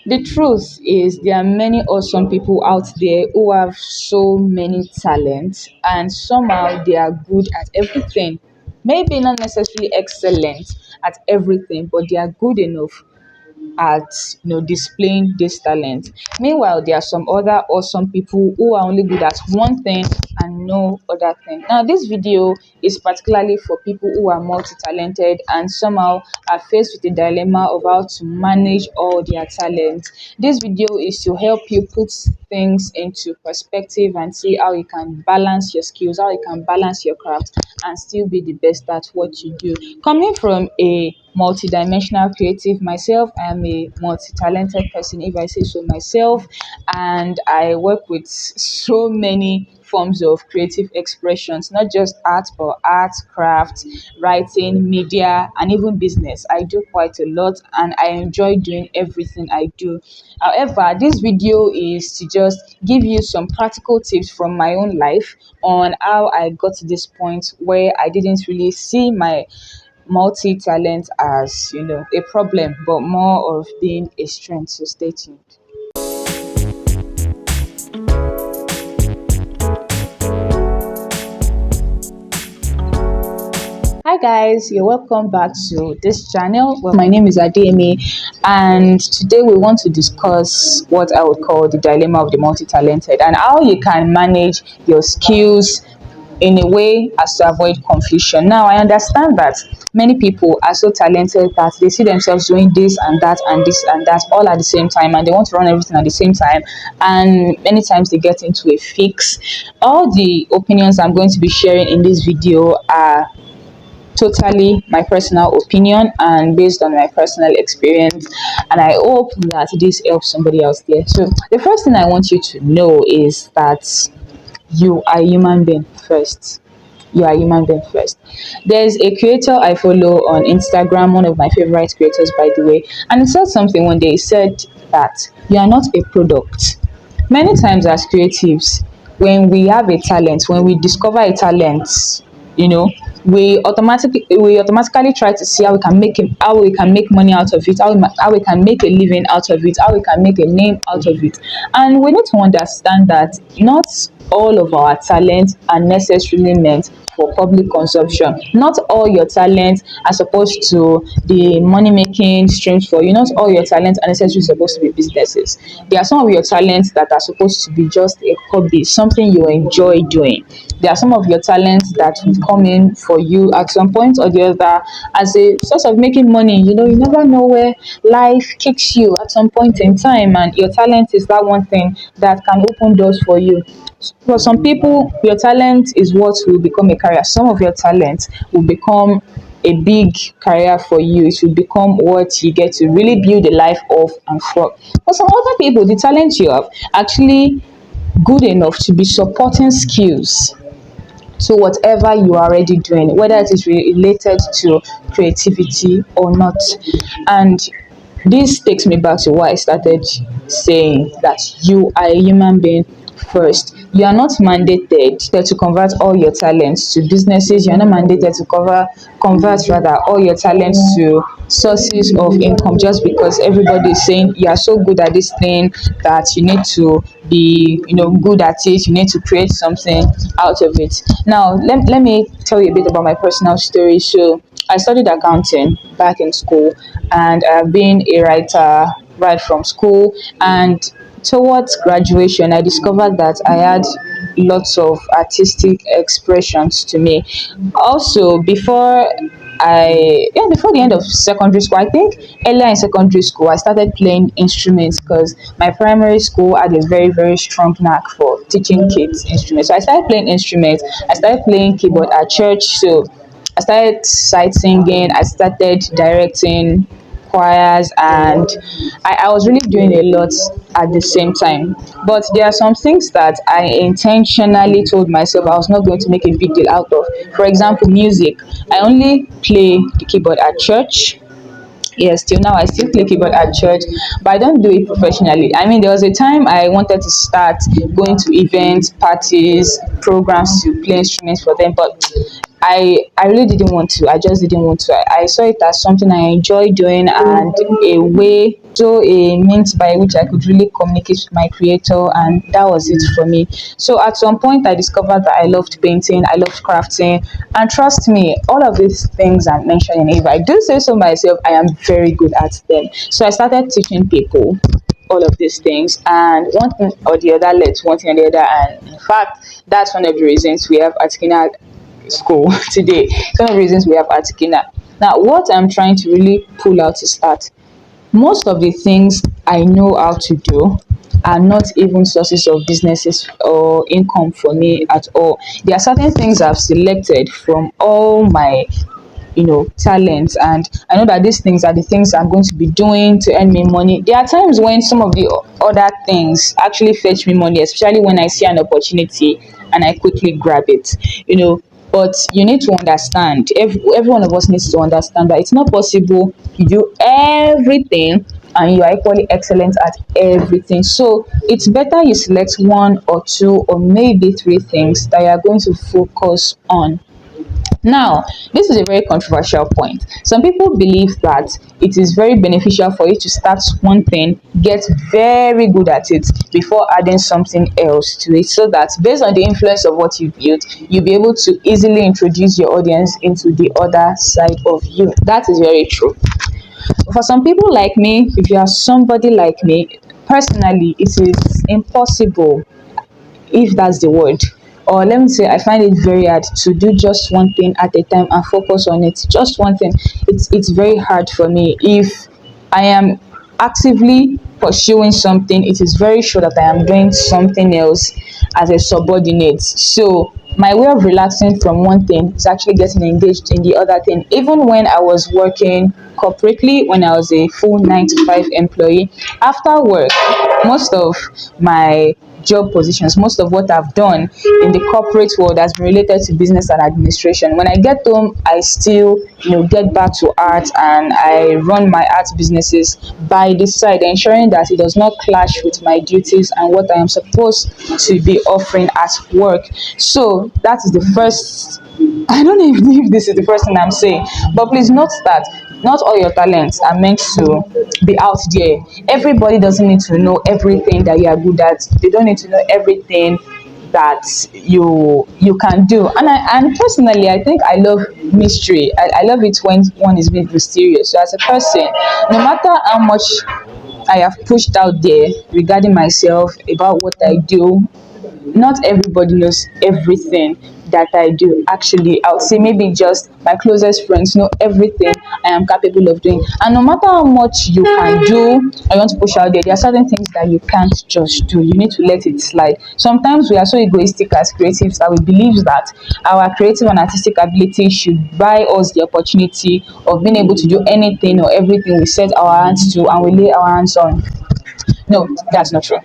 The truth is, there are many awesome people out there who have so many talents, and somehow they are good at everything. Maybe not necessarily excellent at everything, but they are good enough at displaying this talent. Meanwhile, there are some other awesome people who are only good at one thing and no other thing. Now, this video is particularly for people who are multi-talented and somehow are faced with the dilemma of how to manage all their talents. This video is to help you put things into perspective and see how you can balance your skills, how you can balance your craft and still be the best at what you do. Coming from a multidimensional creative myself, I am a multi-talented person, if I say so myself, and I work with so many forms of creative expressions, not just art, but art, craft, writing, media, and even business. I do quite a lot and I enjoy doing everything I do. However, this video is to just give you some practical tips from my own life on how I got to this point where I didn't really see my multi-talent as a problem, but more of being a strength. So stay tuned. Hi guys, you're welcome back to this channel. Well, my name is Ademi, and today we want to discuss what I would call the dilemma of the multi-talented and how you can manage your skills in a way as to avoid confusion. Now, I understand that many people are so talented that they see themselves doing this and that and this and that all at the same time, and they want to run everything at the same time, and many times they get into a fix. All the opinions I'm going to be sharing in this video are totally my personal opinion and based on my personal experience, and I hope that this helps somebody else there. So the first thing I want you to know is that you are a human being first. You are a human being first. There's a creator I follow on Instagram, one of my favorite creators, by the way, and he said something one day. He said that you are not a product. Many times as creatives, when we have a talent, when we discover a talent, you know, we automatically try to see how we can make money out of it, how we can make a living out of it, how we can make a name out of it. And we need to understand that not all of our talents are necessarily meant for public consumption. Not all your talents are supposed to be money making streams for you. Not all your talents are necessarily supposed to be businesses. There are some of your talents that are supposed to be just a hobby, something you enjoy doing. There are some of your talents that will come in for you at some point or the other as a source of making money. You never know where life kicks you at some point in time, and your talent is that one thing that can open doors for you. For some people, your talent is what will become a career. Some of your talent will become a big career for you. It will become what you get to really build a life of and for. For some other people, the talent you have actually good enough to be supporting skills. So whatever you are already doing, whether it is related to creativity or not. And this takes me back to why I started saying that you are a human being first. You are not mandated to convert all your talents to businesses. You are not mandated to convert rather all your talents to sources of income just because everybody is saying you are so good at this thing that you need to be good at it. You need to create something out of it. Now let me tell you a bit about my personal story. So I studied accounting back in school, and I've been a writer right from school. And towards graduation, I discovered that I had lots of artistic expressions to me. Also, before the end of secondary school, I think earlier in secondary school, I started playing instruments because my primary school had a very, very strong knack for teaching kids instruments. So I started playing instruments. I started playing keyboard at church. So I started sight singing. I started directing choirs, and I was really doing a lot at the same time. But there are some things that I intentionally told myself I was not going to make a big deal out of. For example, music. I only play the keyboard at church. Yes, till now I still play keyboard at church, but I don't do it professionally. I mean, there was a time I wanted to start going to events, parties, programs to play instruments for them, but I really didn't want to. I just didn't want to. I saw it as something I enjoy doing and a way also a means by which I could really communicate with my creator, and that was it for me. So at some point, I discovered that I loved painting, I loved crafting, and trust me, all of these things I'm mentioning, if I do say so myself, I am very good at them. So I started teaching people all of these things, and one thing or the other led to one thing or the other, and in fact, that's one of the reasons we have Atkina school today. It's one of the reasons we have Atkina. Now, what I'm trying to really pull out is that most of the things I know how to do are not even sources of businesses or income for me at all. There are certain things I've selected from all my talents, and I know that these things are the things I'm going to be doing to earn me money. There are times when some of the other things actually fetch me money, especially when I see an opportunity and I quickly grab it. But you need to understand, every one of us needs to understand that it's not possible to do everything and you are equally excellent at everything. So it's better you select one or two or maybe three things that you are going to focus on. Now, this is a very controversial point. Some people believe that it is very beneficial for you to start one thing, get very good at it before adding something else to it, so that based on the influence of what you've built, you'll be able to easily introduce your audience into the other side of you. That is very true. For some people like me, if you are somebody like me, personally, it is impossible, if that's the word, or let me say I find it very hard to do just one thing at a time and focus on it, just one thing. It's very hard for me. If I am actively pursuing something, it is very sure that I am doing something else as a subordinate. So my way of relaxing from one thing is actually getting engaged in the other thing. Even when I was working corporately, when I was a full 9 to 5 employee, after work, most of my job positions, most of what I've done in the corporate world has been related to business and administration. When I get home, I still, get back to art, and I run my art businesses by the side, ensuring that it does not clash with my duties and what I am supposed to be offering at work. So that is the first. I don't even know if this is the first thing I'm saying, but please note that not all your talents are meant to be out there. Everybody doesn't need to know everything that you are good at. They don't need to know everything that you can do. And personally, I think I love mystery. I love it when one is being mysterious. So as a person, no matter how much I have pushed out there regarding myself about what I do, not everybody knows everything that I do. Actually, I would say maybe just my closest friends know everything I am capable of doing. And no matter how much you can do, I want to push out there, there are certain things that you can't just do. You need to let it slide. Sometimes we are so egoistic as creatives that we believe that our creative and artistic ability should buy us the opportunity of being able to do anything or everything we set our hands to and we lay our hands on. No, that's not true.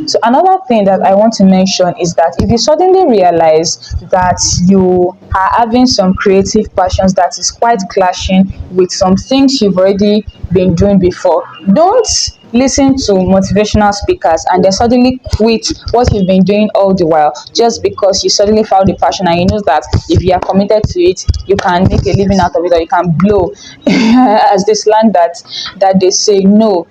So another thing that I want to mention is that if you suddenly realize that you are having some creative passions that is quite clashing with some things you've already been doing before, don't listen to motivational speakers and then suddenly quit what you've been doing all the while just because you suddenly found a passion and you know that if you are committed to it, you can make a living out of it or you can blow as the slang that they say. No,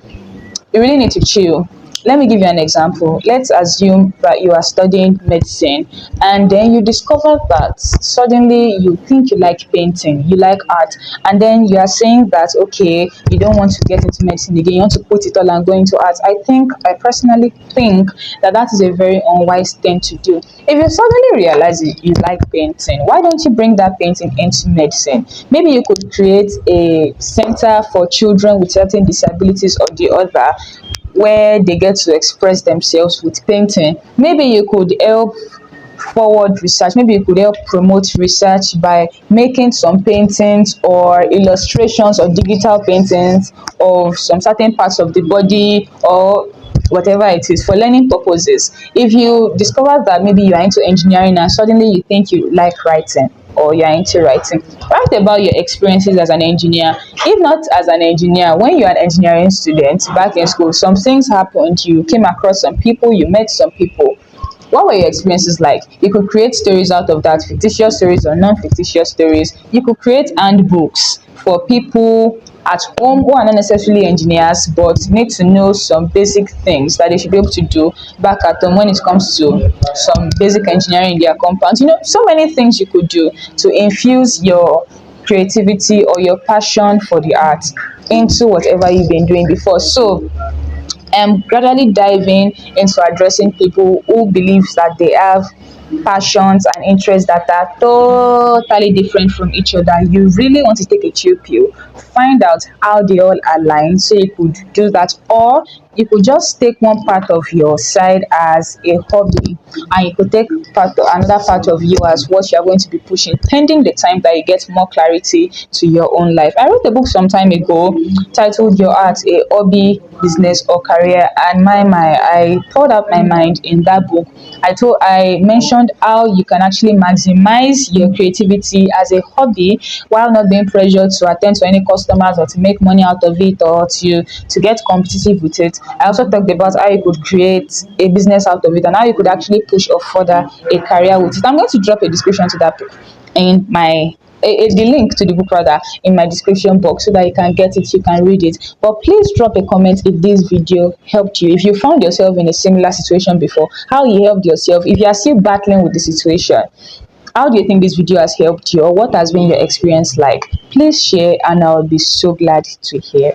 you really need to chill. Let me give you an example. Let's assume that you are studying medicine and then you discover that suddenly you think you like painting, you like art, and then you are saying that okay, you don't want to get into medicine again, you want to put it all and go into art. I personally think that that is a very unwise thing to do. If you suddenly realize you like painting, why don't you bring that painting into medicine? Maybe you could create a center for children with certain disabilities or the other where they get to express themselves with painting. Maybe you could help forward research. Maybe you could help promote research by making some paintings or illustrations or digital paintings of some certain parts of the body or whatever it is for learning purposes. If you discover that maybe you are into engineering and suddenly you think you like writing or you're into writing, write about your experiences as an engineer. If not as an engineer, when you're an engineering student back in school, some things happened, you came across some people, you met some people. What were your experiences like? You could create stories out of that, fictitious stories or non-fictitious stories. You could create handbooks for people at home who are not necessarily engineers but need to know some basic things that they should be able to do back at home when it comes to some basic engineering in their compounds. So many things you could do to infuse your creativity or your passion for the art into whatever you've been doing before. So gradually diving into addressing people who believe that they have passions and interests that are totally different from each other. You really want to take a chill pill, find out how they all align so you could do that, or you could just take one part of your side as a hobby and you could take another part of you as what you are going to be pushing pending the time that you get more clarity to your own life. I wrote a book some time ago titled Your Art, a Hobby, Business or Career, and I poured out my mind in that book. I mentioned how you can actually maximize your creativity as a hobby while not being pressured to attend to any customers or to make money out of it or to get competitive with it. I also talked about how you could create a business out of it and how you could actually push or further a career with it. I'm going to drop a description to that in my the link to the book rather in my description box so that you can get it, you can read it. But please drop a comment if this video helped you, if you found yourself in a similar situation before, how you helped yourself, if you are still battling with the situation. How do you think this video has helped you, or what has been your experience like? Please share and I'll be so glad to hear.